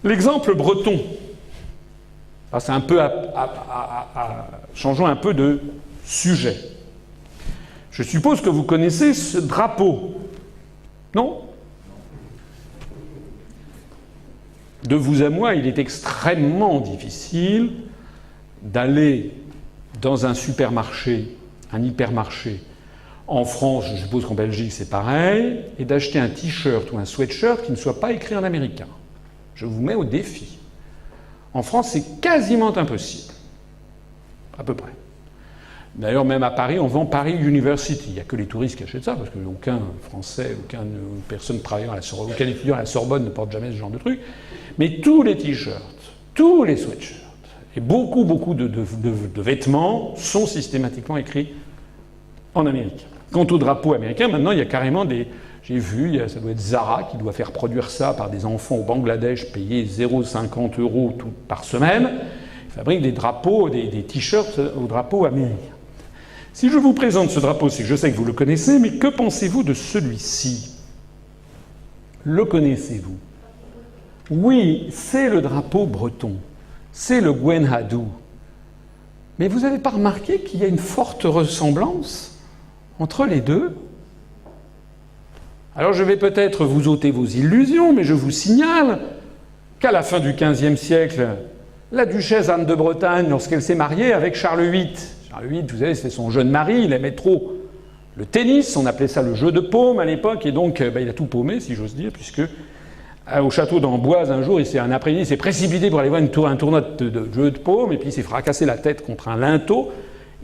L'exemple breton. C'est un peu changeons un peu de sujet. Je suppose que vous connaissez ce drapeau. Non ? De vous à moi, il est extrêmement difficile d'aller dans un supermarché, un hypermarché, en France, je suppose qu'en Belgique c'est pareil, et d'acheter un t-shirt ou un sweatshirt qui ne soit pas écrit en américain. Je vous mets au défi. En France, c'est quasiment impossible. À peu près. D'ailleurs, même à Paris, on vend Paris University. Il n'y a que les touristes qui achètent ça, parce qu'aucun Français, aucune personne travaillant à la Sorbonne, aucun étudiant à la Sorbonne ne porte jamais ce genre de truc. Mais tous les t-shirts, tous les sweatshirts, et beaucoup de vêtements sont systématiquement écrits en américain. Quant au drapeau américain, maintenant, il y a carrément des... J'ai vu, ça doit être Zara qui doit faire produire ça par des enfants au Bangladesh payés 0,50 € par semaine. Ils fabriquent des drapeaux, des t-shirts au drapeau américain. Si je vous présente ce drapeau, c'est que je sais que vous le connaissez, mais que pensez-vous de celui-ci? Le connaissez-vous? Oui, c'est le drapeau breton. C'est le Gwen Hadou. Mais vous n'avez pas remarqué qu'il y a une forte ressemblance entre les deux? Alors je vais peut-être vous ôter vos illusions, mais je vous signale qu'à la fin du XVe siècle, la duchesse Anne de Bretagne, lorsqu'elle s'est mariée avec Charles VIII, Charles VIII, vous savez, c'était son jeune mari, il aimait trop le tennis, on appelait ça le jeu de paume à l'époque, et donc il a tout paumé, si j'ose dire, puisque au château d'Amboise, un jour, un après-midi, il s'est précipité pour aller voir un tournoi de jeu de paume, et puis il s'est fracassé la tête contre un linteau.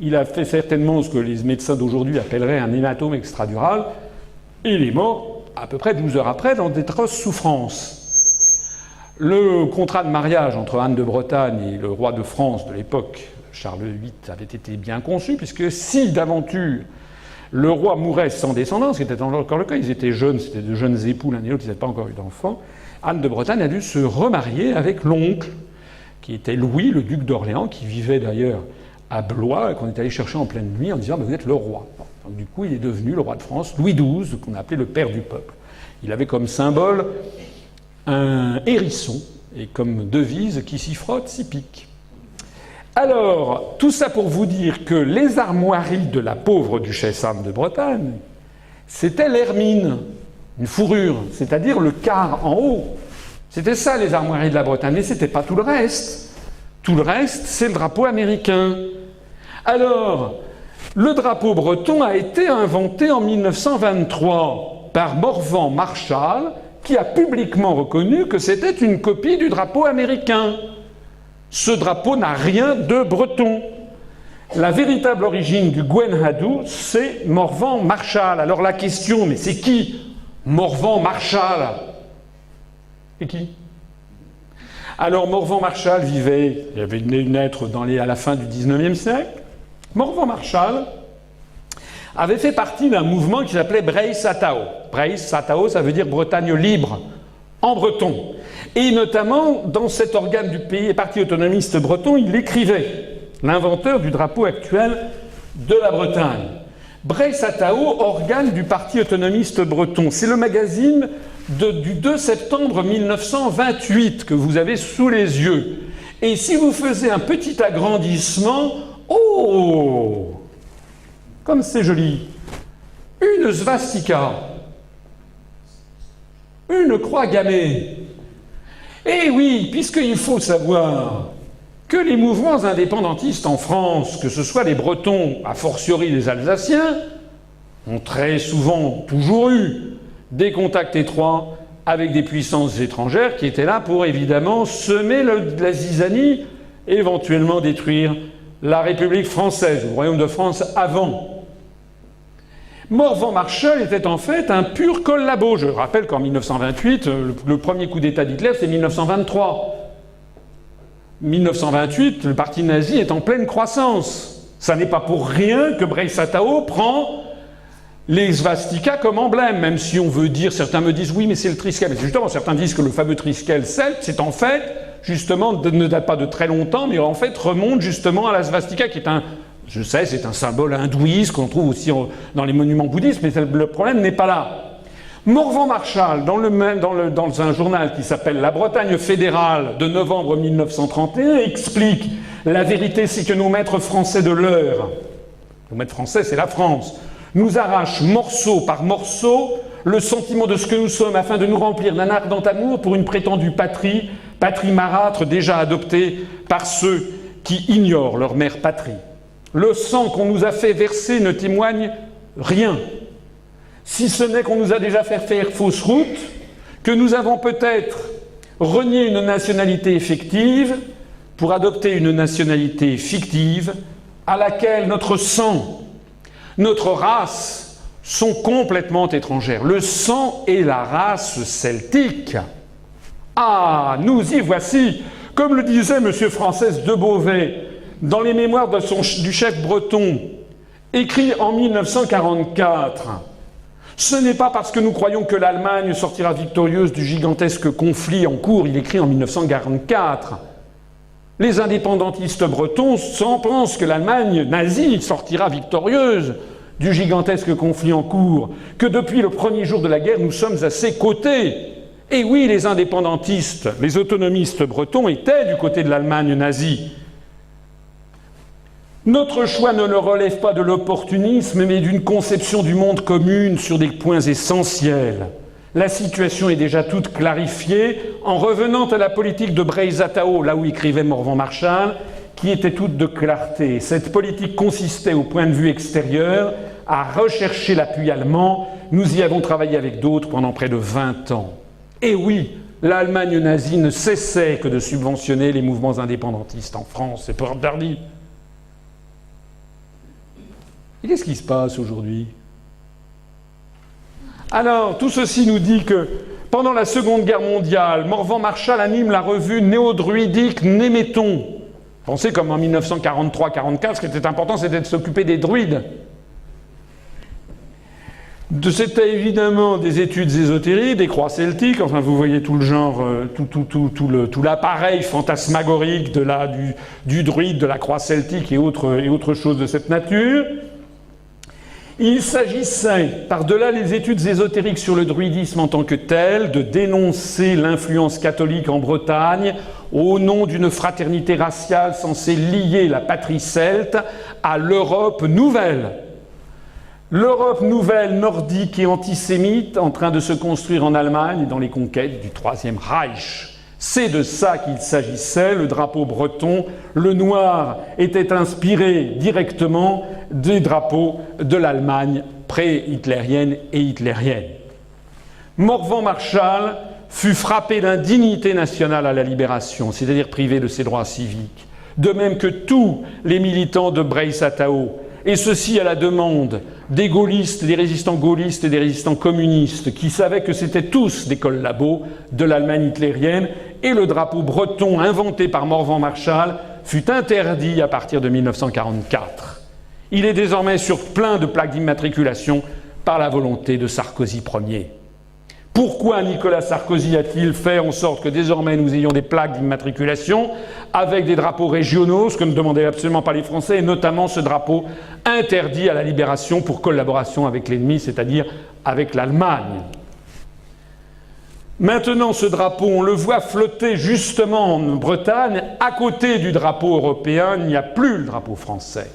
Il a fait certainement ce que les médecins d'aujourd'hui appelleraient un hématome extradural. Il est mort à peu près 12 heures après dans d'atroces souffrances. Le contrat de mariage entre Anne de Bretagne et le roi de France de l'époque, Charles VIII, avait été bien conçu, puisque si d'aventure le roi mourait sans descendance, ce qui était encore le cas, ils étaient jeunes, c'était de jeunes époux l'un et l'autre, ils n'avaient pas encore eu d'enfants, Anne de Bretagne a dû se remarier avec l'oncle, qui était Louis, le duc d'Orléans, qui vivait d'ailleurs à Blois, et qu'on est allé chercher en pleine nuit en disant « vous êtes le roi ». Donc du coup, il est devenu le roi de France, Louis XII, qu'on appelait le père du peuple. Il avait comme symbole un hérisson, et comme devise « qui s'y frotte, s'y pique ». Alors, tout ça pour vous dire que les armoiries de la pauvre duchesse Anne de Bretagne, c'était l'hermine, une fourrure, c'est-à-dire le quart en haut. C'était ça les armoiries de la Bretagne, mais c'était pas tout le reste. Tout le reste, c'est le drapeau américain. Alors, le drapeau breton a été inventé en 1923 par Morvan Marshall, qui a publiquement reconnu que c'était une copie du drapeau américain. Ce drapeau n'a rien de breton. La véritable origine du Gwen Hadou, c'est Morvan Marshall. Alors la question, mais c'est qui Morvan Marshall? C'est qui? Alors Morvan Marshall vivait, il avait naître à la fin du XIXe siècle. Morvan Marshall avait fait partie d'un mouvement qui s'appelait Breizh Satao. Breizh Satao, ça veut dire Bretagne libre, en breton. Et notamment, dans cet organe du pays, parti autonomiste breton, il écrivait, l'inventeur du drapeau actuel de la Bretagne. Breizh Satao, organe du parti autonomiste breton. C'est le magazine du 2 septembre 1928 que vous avez sous les yeux. Et si vous faisiez un petit agrandissement, oh, comme c'est joli, une svastika, une croix gammée. Eh oui, puisqu'il faut savoir que les mouvements indépendantistes en France, que ce soit les Bretons, a fortiori les Alsaciens, ont très souvent toujours eu des contacts étroits avec des puissances étrangères qui étaient là pour évidemment semer la zizanie et éventuellement détruire la République française, le Royaume de France avant. Morvan Marshall était en fait un pur collabo. Je rappelle qu'en 1928, le premier coup d'État d'Hitler, c'est 1923. 1928, le parti nazi est en pleine croissance. Ça n'est pas pour rien que Breizh Satao prend les svastikas comme emblème, même si on veut dire, certains me disent oui, mais c'est le triskel. Mais justement, certains disent que le fameux triskel celte, c'est en fait, justement, ne date pas de très longtemps, mais en fait remonte justement à la svastika, qui est je sais, c'est un symbole hindouiste qu'on trouve aussi dans les monuments bouddhistes, mais le problème n'est pas là. Morvan-Marshall, dans un journal qui s'appelle La Bretagne fédérale de novembre 1931, explique « La vérité, c'est que nos maîtres français de l'heure, nos maîtres français, c'est la France, nous arrachent morceau par morceau le sentiment de ce que nous sommes afin de nous remplir d'un ardent amour pour une prétendue patrie, patrie marâtre déjà adoptée par ceux qui ignorent leur mère patrie. Le sang qu'on nous a fait verser ne témoigne rien. Si ce n'est qu'on nous a déjà fait faire fausse route, que nous avons peut-être renié une nationalité effective pour adopter une nationalité fictive à laquelle notre sang, notre race sont complètement étrangères. Le sang et la race celtique. Ah, nous y voici, comme le disait M. Frances de Beauvais dans les mémoires du chef breton, écrit en 1944. Ce n'est pas parce que nous croyons que l'Allemagne sortira victorieuse du gigantesque conflit en cours, il écrit en 1944. Les indépendantistes bretons pensent que l'Allemagne nazie sortira victorieuse du gigantesque conflit en cours, que depuis le premier jour de la guerre, nous sommes à ses côtés. Et oui, les indépendantistes, les autonomistes bretons étaient du côté de l'Allemagne nazie. Notre choix ne le relève pas de l'opportunisme, mais d'une conception du monde commune sur des points essentiels. La situation est déjà toute clarifiée en revenant à la politique de Breizatao, là où écrivait Morvan-Marshall, qui était toute de clarté. Cette politique consistait, au point de vue extérieur, à rechercher l'appui allemand. Nous y avons travaillé avec d'autres pendant près de 20 ans. Et oui, l'Allemagne nazie ne cessait que de subventionner les mouvements indépendantistes en France, c'est pas interdit. Et qu'est-ce qui se passe aujourd'hui? Alors, tout ceci nous dit que pendant la Seconde Guerre mondiale, Morvan-Marshall anime la revue néo-druidique Néméton. Pensez comme en 1943-44, ce qui était important, c'était de s'occuper des druides. C'était évidemment des études ésotériques, des croix celtiques, enfin vous voyez tout le genre, tout l'appareil fantasmagorique du druide, de la croix celtique et autres choses de cette nature. Il s'agissait, par-delà les études ésotériques sur le druidisme en tant que tel, de dénoncer l'influence catholique en Bretagne au nom d'une fraternité raciale censée lier la patrie celte à l'Europe nouvelle. L'Europe nouvelle, nordique et antisémite, en train de se construire en Allemagne et dans les conquêtes du Troisième Reich. C'est de ça qu'il s'agissait. Le drapeau breton, le noir, était inspiré directement des drapeaux de l'Allemagne pré-hitlérienne et hitlérienne. Morvan-Marshall fut frappé d'indignité nationale à la libération, c'est-à-dire privé de ses droits civiques, de même que tous les militants de Breizatao, et ceci à la demande des gaullistes, des résistants gaullistes et des résistants communistes, qui savaient que c'étaient tous des collabos de l'Allemagne hitlérienne, et le drapeau breton inventé par Morvan-Marshall fut interdit à partir de 1944. Il est désormais sur plein de plaques d'immatriculation par la volonté de Sarkozy Ier. Pourquoi Nicolas Sarkozy a-t-il fait en sorte que désormais nous ayons des plaques d'immatriculation avec des drapeaux régionaux, ce que ne demandaient absolument pas les Français, et notamment ce drapeau interdit à la libération pour collaboration avec l'ennemi, c'est-à-dire avec l'Allemagne. Maintenant, ce drapeau, on le voit flotter justement en Bretagne, à côté du drapeau européen, il n'y a plus le drapeau français.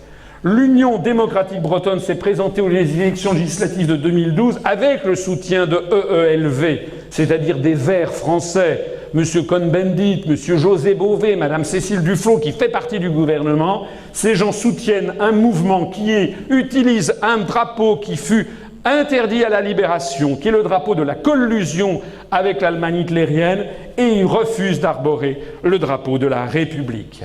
L'Union démocratique bretonne s'est présentée aux élections législatives de 2012 avec le soutien de EELV, c'est-à-dire des Verts français, M. Cohn-Bendit, M. José Bové, Mme Cécile Duflot, qui fait partie du gouvernement. Ces gens soutiennent un mouvement qui utilise un drapeau qui fut interdit à la libération, qui est le drapeau de la collusion avec l'Allemagne hitlérienne, et ils refusent d'arborer le drapeau de la République.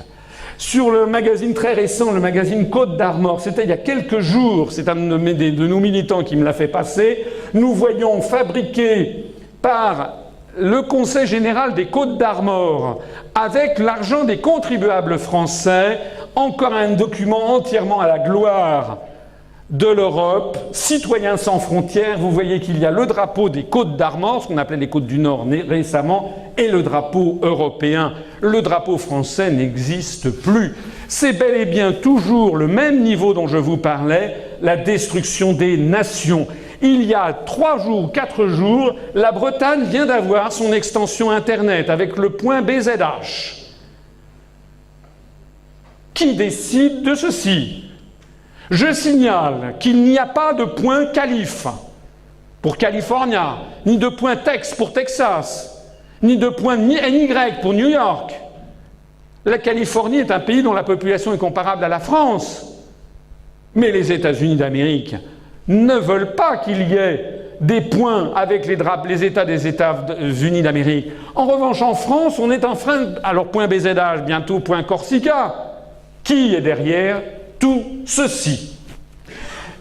Sur le magazine très récent, le magazine Côte d'Armor, c'était il y a quelques jours, c'est un de nos militants qui me l'a fait passer, nous voyons fabriquer par le Conseil général des Côtes d'Armor, avec l'argent des contribuables français, encore un document entièrement à la gloire de l'Europe, Citoyens sans frontières. Vous voyez qu'il y a le drapeau des Côtes d'Armor, ce qu'on appelait les Côtes du Nord récemment, et le drapeau européen. Le drapeau français n'existe plus. C'est bel et bien toujours le même niveau dont je vous parlais, la destruction des nations. Il y a 3 jours, 4 jours, la Bretagne vient d'avoir son extension Internet avec le point BZH. Qui décide de ceci? Je signale qu'il n'y a pas de point Calif pour California, ni de point Tex pour Texas, ni de point NY pour New York. La Californie est un pays dont la population est comparable à la France. Mais les États-Unis d'Amérique ne veulent pas qu'il y ait des points avec les États des États-Unis d'Amérique. En revanche, en France, on est en train... Alors, point BZH, bientôt point Corsica. Qui est derrière tout ceci?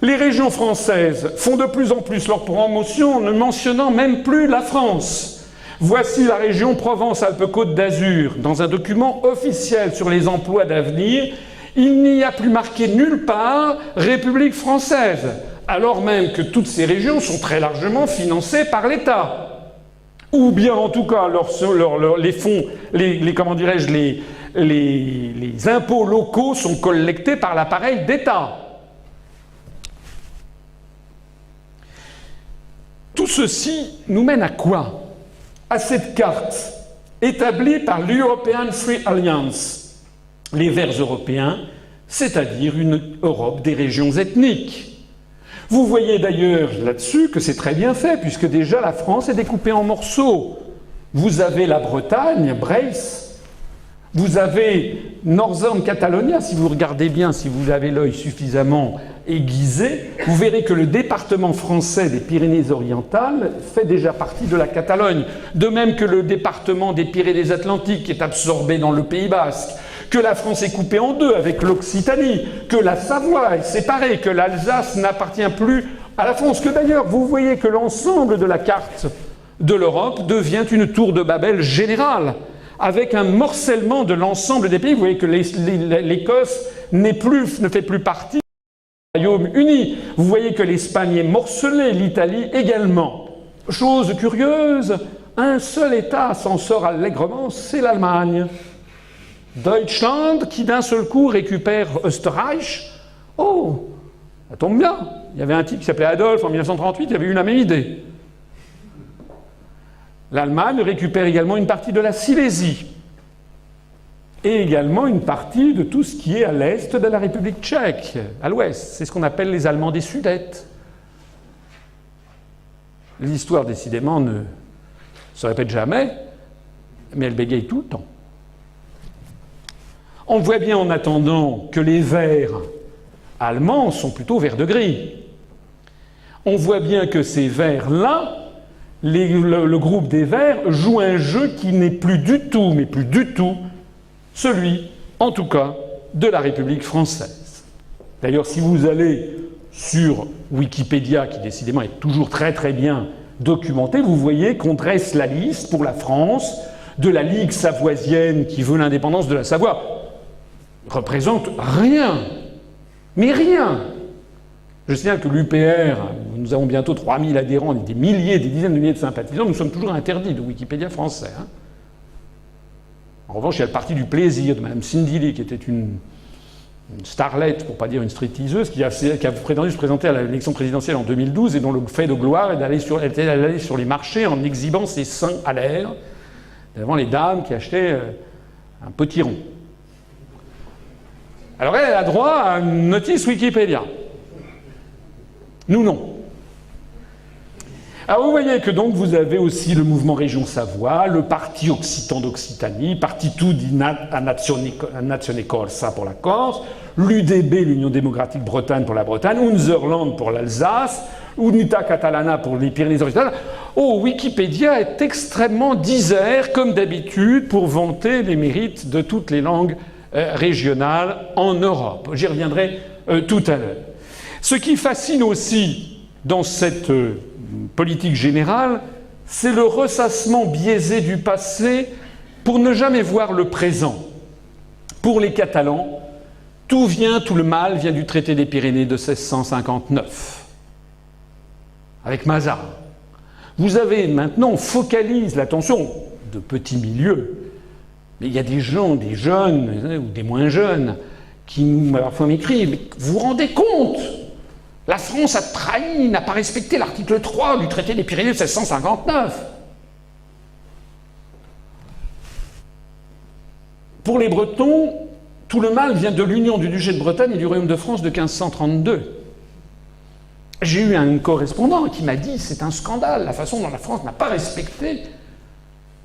Les régions françaises font de plus en plus leur promotion en ne mentionnant même plus la France. Voici la région Provence-Alpes-Côte d'Azur. Dans un document officiel sur les emplois d'avenir, il n'y a plus marqué nulle part République française, alors même que toutes ces régions sont très largement financées par l'État. Ou bien, en tout cas, les fonds, comment dirais-je, les impôts locaux sont collectés par l'appareil d'État. Tout ceci nous mène à quoi? À cette carte établie par l'European Free Alliance, les Verts européens, c'est-à-dire une Europe des régions ethniques. Vous voyez d'ailleurs là-dessus que c'est très bien fait, puisque déjà la France est découpée en morceaux. Vous avez la Bretagne, Brace, vous avez Northern Catalonia, si vous regardez bien, si vous avez l'œil suffisamment aiguisé, vous verrez que le département français des Pyrénées-Orientales fait déjà partie de la Catalogne, de même que le département des Pyrénées-Atlantiques est absorbé dans le Pays basque, que la France est coupée en deux avec l'Occitanie, que la Savoie est séparée, que l'Alsace n'appartient plus à la France, que d'ailleurs vous voyez que l'ensemble de la carte de l'Europe devient une tour de Babel générale, avec un morcellement de l'ensemble des pays. Vous voyez que l'Écosse ne fait plus partie du Royaume-Uni. Vous voyez que l'Espagne est morcelée, l'Italie également. Chose curieuse, un seul État s'en sort allègrement, c'est l'Allemagne. Deutschland, qui d'un seul coup récupère Österreich. Oh, ça tombe bien. Il y avait un type qui s'appelait Adolphe en 1938, il avait eu la même idée. L'Allemagne récupère également une partie de la Silésie et également une partie de tout ce qui est à l'est de la République tchèque, à l'ouest. C'est ce qu'on appelle les Allemands des Sudètes. L'histoire, décidément, ne se répète jamais, mais elle bégaye tout le temps. On voit bien en attendant que les verts allemands sont plutôt verts de gris. On voit bien que ces verts-là, le groupe des Verts joue un jeu qui n'est plus du tout, mais plus du tout, celui, en tout cas, de la République française. D'ailleurs, si vous allez sur Wikipédia, qui décidément est toujours très très bien documenté, vous voyez qu'on dresse la liste pour la France de la Ligue savoisienne qui veut l'indépendance de la Savoie. Représente rien, mais rien. Je signale que l'UPR, nous avons bientôt 3000 adhérents, des milliers, des dizaines de milliers de sympathisants, nous sommes toujours interdits de Wikipédia français. Hein. En revanche, il y a le parti du plaisir de Mme Cindy Lee, qui était une starlette, pour ne pas dire une stripteaseuse, qui a prétendu se présenter à l'élection présidentielle en 2012 et dont le fait de gloire est d'aller sur les marchés en exhibant ses seins à l'air devant les dames qui achetaient un potiron. Alors elle a droit à une notice Wikipédia. Nous, non. Alors vous voyez que donc vous avez aussi le mouvement Région Savoie, le parti Occitan d'Occitanie, Partito di Nazione Corsa pour la Corse, l'UDB, l'Union démocratique Bretagne pour la Bretagne, Unserland pour l'Alsace, Unità Catalana pour les Pyrénées-Orientales. Oh, Wikipédia est extrêmement disert, comme d'habitude, pour vanter les mérites de toutes les langues régionales en Europe. J'y reviendrai tout à l'heure. Ce qui fascine aussi dans cette politique générale, c'est le ressassement biaisé du passé pour ne jamais voir le présent. Pour les Catalans, tout le mal vient du traité des Pyrénées de 1659, avec Mazarin. Vous avez maintenant, on focalise l'attention de petits milieux, mais il y a des gens, des jeunes ou des moins jeunes, qui parfois m'écrivent « Mais vous vous rendez compte ? La France a trahi, n'a pas respecté l'article 3 du traité des Pyrénées de 1659. Pour les Bretons, tout le mal vient de l'union du duché de Bretagne et du royaume de France de 1532. J'ai eu un correspondant qui m'a dit « c'est un scandale, la façon dont la France n'a pas respecté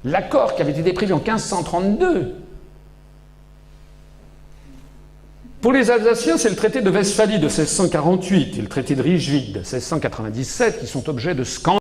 l'accord qui avait été prévu en 1532 ». Pour les Alsaciens, c'est le traité de Westphalie de 1648 et le traité de Rijswijk de 1697 qui sont objets de scandales.